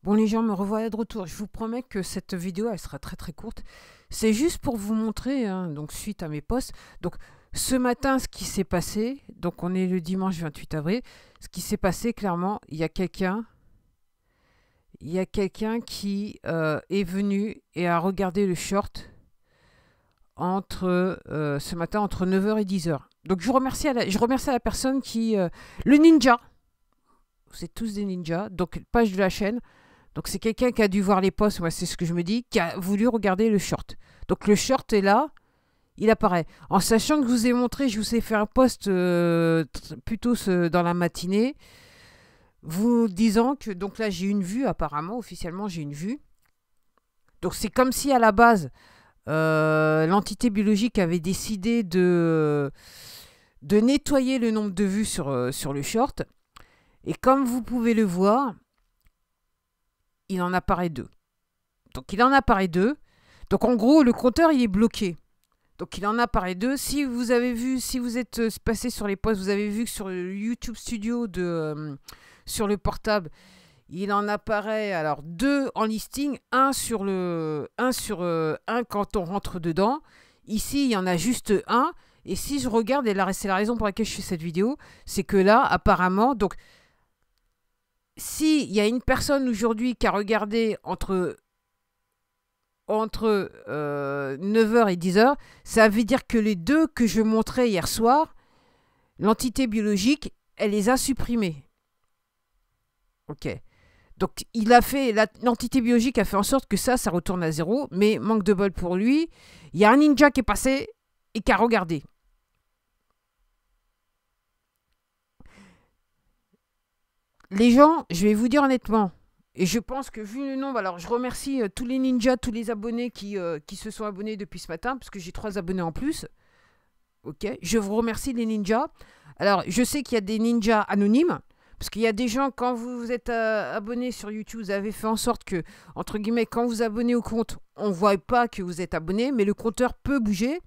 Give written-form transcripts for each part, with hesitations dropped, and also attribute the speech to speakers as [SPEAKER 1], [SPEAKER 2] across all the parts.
[SPEAKER 1] Bon, les gens, me revoilà de retour. Je vous promets que cette vidéo, elle sera très très courte. C'est juste pour vous montrer, hein, donc suite à mes posts. Donc, ce matin, ce qui s'est passé, donc on est le dimanche 28 avril, ce qui s'est passé, clairement, il y a quelqu'un qui est venu et a regardé le short ce matin entre 9h et 10h. Donc, je remercie la personne qui... le ninja. Vous êtes tous des ninjas. Donc, page de la chaîne. Donc c'est quelqu'un qui a dû voir les posts, moi c'est ce que je me dis, qui a voulu regarder le short. Donc le short est là, il apparaît. En sachant que je vous ai montré, je vous ai fait un post plutôt dans la matinée, vous disant que, donc là j'ai une vue apparemment, officiellement j'ai une vue. Donc c'est comme si à la base, l'entité biologique avait décidé de nettoyer le nombre de vues sur le short. Et comme vous pouvez le voir, il en apparaît deux. Donc il en apparaît deux. Donc en gros, le compteur, il est bloqué. Donc il en apparaît deux. Si vous avez vu, si vous êtes passé sur les posts, vous avez vu que sur le YouTube Studio sur le portable, il en apparaît alors deux en listing, un quand on rentre dedans. Ici, il y en a juste un. Et si je regarde, et c'est la raison pour laquelle je fais cette vidéo, c'est que là, apparemment, donc s'il y a une personne aujourd'hui qui a regardé entre 9h et 10h, ça veut dire que les deux que je montrais hier soir, l'entité biologique, elle les a supprimés. Ok. Donc, l'entité biologique a fait en sorte que ça retourne à zéro, mais manque de bol pour lui, il y a un ninja qui est passé et qui a regardé. Les gens, je vais vous dire honnêtement, et je pense que vu le nombre, alors je remercie tous les ninjas, tous les abonnés qui se sont abonnés depuis ce matin, parce que j'ai 3 abonnés en plus. Ok, je vous remercie les ninjas. Alors, je sais qu'il y a des ninjas anonymes, parce qu'il y a des gens, quand vous êtes abonné sur YouTube, vous avez fait en sorte que, entre guillemets, quand vous abonnez au compte, on ne voit pas que vous êtes abonné, mais le compteur peut bouger.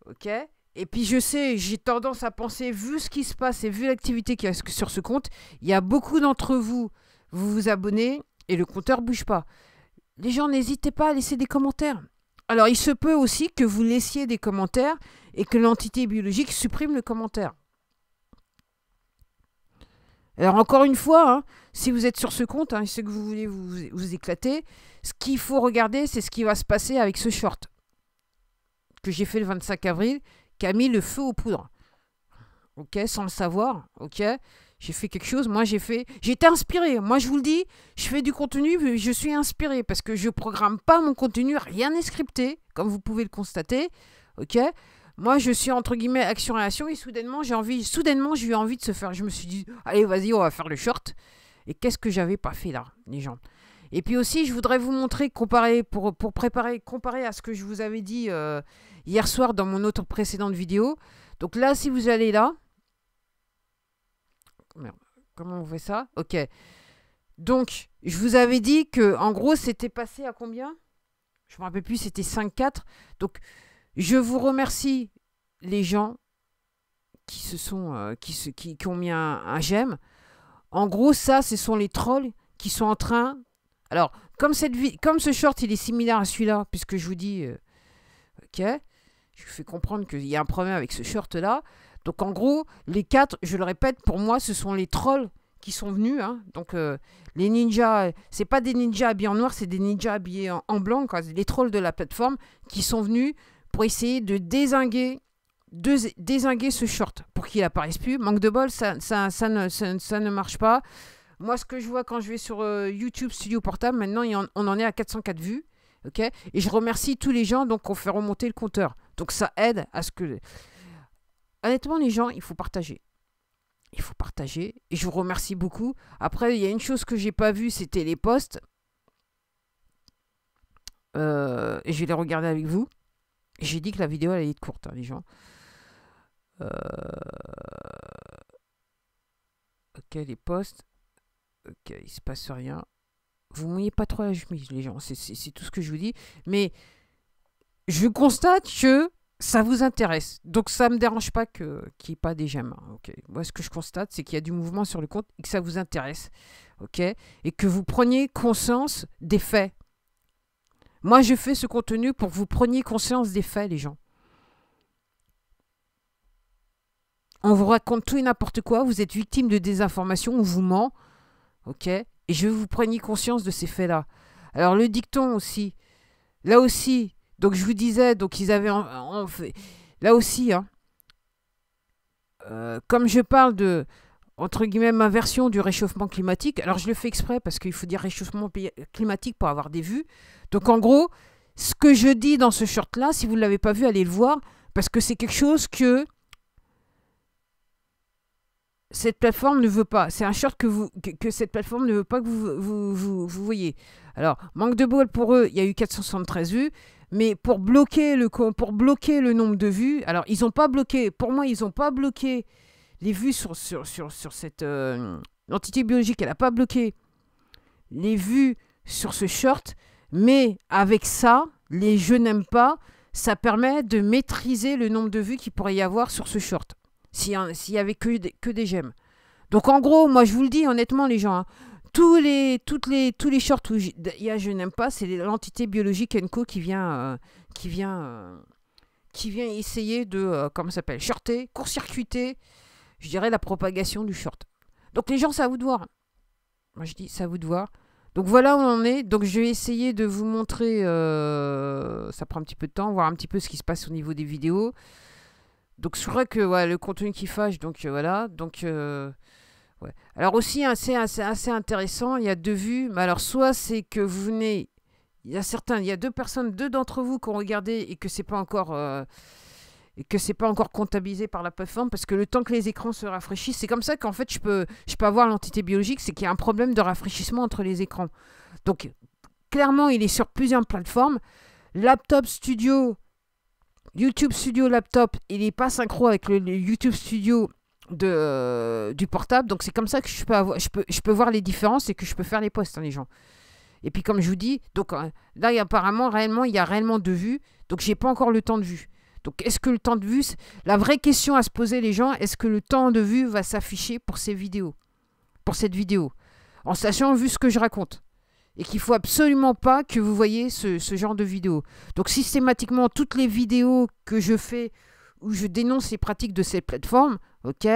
[SPEAKER 1] Ok. Et puis je sais, j'ai tendance à penser, vu ce qui se passe et vu l'activité qu'il y a sur ce compte, il y a beaucoup d'entre vous, vous vous abonnez et le compteur ne bouge pas. Les gens, n'hésitez pas à laisser des commentaires. Alors il se peut aussi que vous laissiez des commentaires et que l'entité biologique supprime le commentaire. Alors encore une fois, hein, si vous êtes sur ce compte, je sais que vous voulez vous éclater, ce qu'il faut regarder, c'est ce qui va se passer avec ce short que j'ai fait le 25 avril, qui a mis le feu aux poudres. Ok, sans le savoir, ok. J'ai fait quelque chose, j'ai été inspiré. Moi, je vous le dis, je fais du contenu, je suis inspiré parce que je programme pas mon contenu, rien n'est scripté, comme vous pouvez le constater, ok. Moi, je suis entre guillemets action-réaction et soudainement, j'ai eu envie de se faire. Je me suis dit, allez, vas-y, on va faire le short. Et qu'est-ce que j'avais pas fait là, les gens. Et puis aussi, je voudrais vous montrer, comparer à ce que je vous avais dit hier soir dans mon autre précédente vidéo. Donc là, si vous allez là, merde, comment on fait ça? Ok. Donc, je vous avais dit que, en gros, c'était passé à combien? Je me rappelle plus, c'était 5-4. Donc, je vous remercie les gens qui ont mis un j'aime. En gros, ça, ce sont les trolls qui sont en train. Alors, comme ce short, il est similaire à celui-là, puisque je vous dis, ok, je vous fais comprendre qu'il y a un problème avec ce short-là. Donc, en gros, les 4, je le répète, pour moi, ce sont les trolls qui sont venus. Hein. Donc, les ninjas, c'est pas des ninjas habillés en noir, c'est des ninjas habillés en blanc, quoi. Les trolls de la plateforme qui sont venus pour essayer de dézinguer ce short pour qu'il apparaisse plus. Manque de bol, ça ne marche pas. Moi, ce que je vois quand je vais sur YouTube Studio Portable, maintenant, on en est à 404 vues. Ok. Et je remercie tous les gens qui ont fait remonter le compteur. Donc, ça aide à ce que... Honnêtement, les gens, il faut partager. Il faut partager. Et je vous remercie beaucoup. Après, il y a une chose que j'ai pas vue, c'était les posts. Et je vais les regarder avec vous. J'ai dit que la vidéo allait être courte, hein, les gens. Ok, les posts. Ok, il se passe rien. Vous mouillez pas trop la chemise, les gens. C'est tout ce que je vous dis. Mais je constate que ça vous intéresse. Donc ça ne me dérange pas qu'il n'y ait pas des j'aime. Ok. Moi, ce que je constate, c'est qu'il y a du mouvement sur le compte et que ça vous intéresse. Ok. Et que vous preniez conscience des faits. Moi, je fais ce contenu pour que vous preniez conscience des faits, les gens. On vous raconte tout et n'importe quoi, vous êtes victime de désinformation, on vous ment, ok? Et je veux que vous preniez conscience de ces faits-là. Alors, le dicton aussi, là aussi, donc je vous disais, donc ils avaient fait, là aussi, hein, comme je parle de, entre guillemets, ma version du réchauffement climatique, alors je le fais exprès parce qu'il faut dire réchauffement climatique pour avoir des vues. Donc, en gros, ce que je dis dans ce short-là, si vous ne l'avez pas vu, allez le voir, parce que c'est quelque chose que cette plateforme ne veut pas. C'est un short que cette plateforme ne veut pas que vous voyez. Alors, manque de bol pour eux, il y a eu 473 vues. Mais pour bloquer le nombre de vues, alors ils n'ont pas bloqué, pour moi, ils n'ont pas bloqué les vues sur cette entité biologique. Elle n'a pas bloqué les vues sur ce short. Mais avec ça, les je n'aime pas, ça permet de maîtriser le nombre de vues qu'il pourrait y avoir sur ce short. S'il y avait que des j'aime. Donc en gros, moi je vous le dis honnêtement les gens, hein, tous les shorts où il y a je n'aime pas, c'est l'entité biologique Enco qui vient essayer de, comment ça s'appelle, shorter, court-circuiter, je dirais la propagation du short. Donc les gens, c'est à vous de voir. Moi je dis, c'est à vous de voir. Donc voilà où on en est. Donc je vais essayer de vous montrer, ça prend un petit peu de temps, voir un petit peu ce qui se passe au niveau des vidéos. Donc c'est vrai que ouais, le contenu qui fâche, donc voilà. Donc ouais. Alors aussi c'est assez intéressant. Il y a deux vues. Mais alors soit c'est que vous venez, il y a deux d'entre vous qui ont regardé et que c'est pas encore comptabilisé par la plateforme parce que le temps que les écrans se rafraîchissent, c'est comme ça qu'en fait je peux avoir l'entité biologique, c'est qu'il y a un problème de rafraîchissement entre les écrans. Donc clairement il est sur plusieurs plateformes. Laptop Studio. YouTube Studio Laptop, il n'est pas synchro avec le YouTube Studio du portable. Donc, c'est comme ça que je peux voir les différences et que je peux faire les posts, hein, les gens. Et puis, comme je vous dis, donc là, il y a réellement deux vues. Donc, j'ai pas encore le temps de vue. Donc, est-ce que le temps de vue... La vraie question à se poser, les gens, est-ce que le temps de vue va s'afficher pour cette vidéo? En sachant, vu ce que je raconte. Et qu'il ne faut absolument pas que vous voyez ce genre de vidéos. Donc systématiquement, toutes les vidéos que je fais où je dénonce les pratiques de cette plateforme, ok,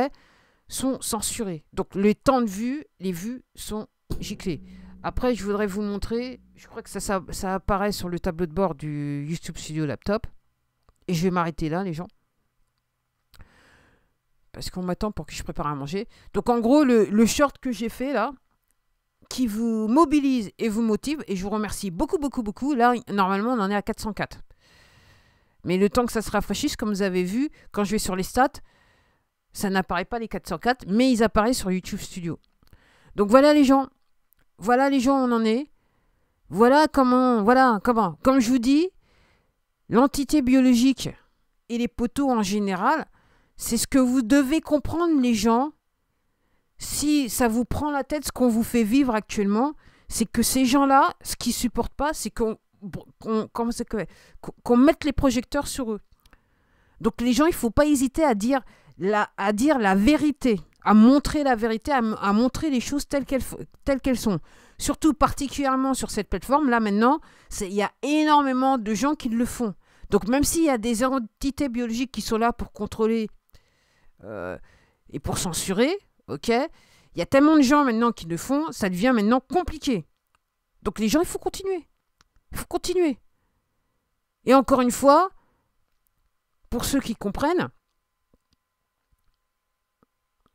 [SPEAKER 1] sont censurées. Donc le temps de vue, les vues sont giclées. Après, je voudrais vous montrer, je crois que ça apparaît sur le tableau de bord du YouTube Studio Laptop. Et je vais m'arrêter là, les gens. Parce qu'on m'attend pour que je prépare à manger. Donc en gros, le short que j'ai fait là, qui vous mobilise et vous motive, et je vous remercie beaucoup, beaucoup, beaucoup. Là, normalement, on en est à 404. Mais le temps que ça se rafraîchisse, comme vous avez vu, quand je vais sur les stats, ça n'apparaît pas les 404, mais ils apparaissent sur YouTube Studio. Donc voilà les gens. Voilà les gens, on en est. Voilà comment. Comme je vous dis, l'entité biologique et les poteaux en général, c'est ce que vous devez comprendre, les gens. Si ça vous prend la tête, ce qu'on vous fait vivre actuellement, c'est que ces gens-là, ce qu'ils ne supportent pas, c'est qu'on mette les projecteurs sur eux. Donc les gens, il ne faut pas hésiter à dire la vérité, à montrer la vérité, à montrer les choses telles qu'elles sont. Surtout particulièrement sur cette plateforme, là maintenant, il y a énormément de gens qui le font. Donc même s'il y a des entités biologiques qui sont là pour contrôler et pour censurer, ok, il y a tellement de gens maintenant qui le font, ça devient maintenant compliqué. Donc les gens, il faut continuer. Il faut continuer. Et encore une fois, pour ceux qui comprennent,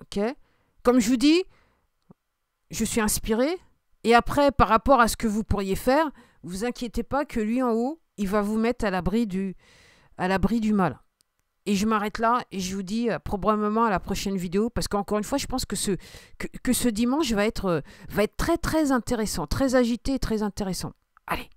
[SPEAKER 1] ok, comme je vous dis, je suis inspirée. Et après, par rapport à ce que vous pourriez faire, vous inquiétez pas que lui en haut, il va vous mettre à l'abri du mal. Et je m'arrête là et je vous dis probablement à la prochaine vidéo parce qu'encore une fois, je pense que ce dimanche va être très très intéressant, très agité et très intéressant. Allez.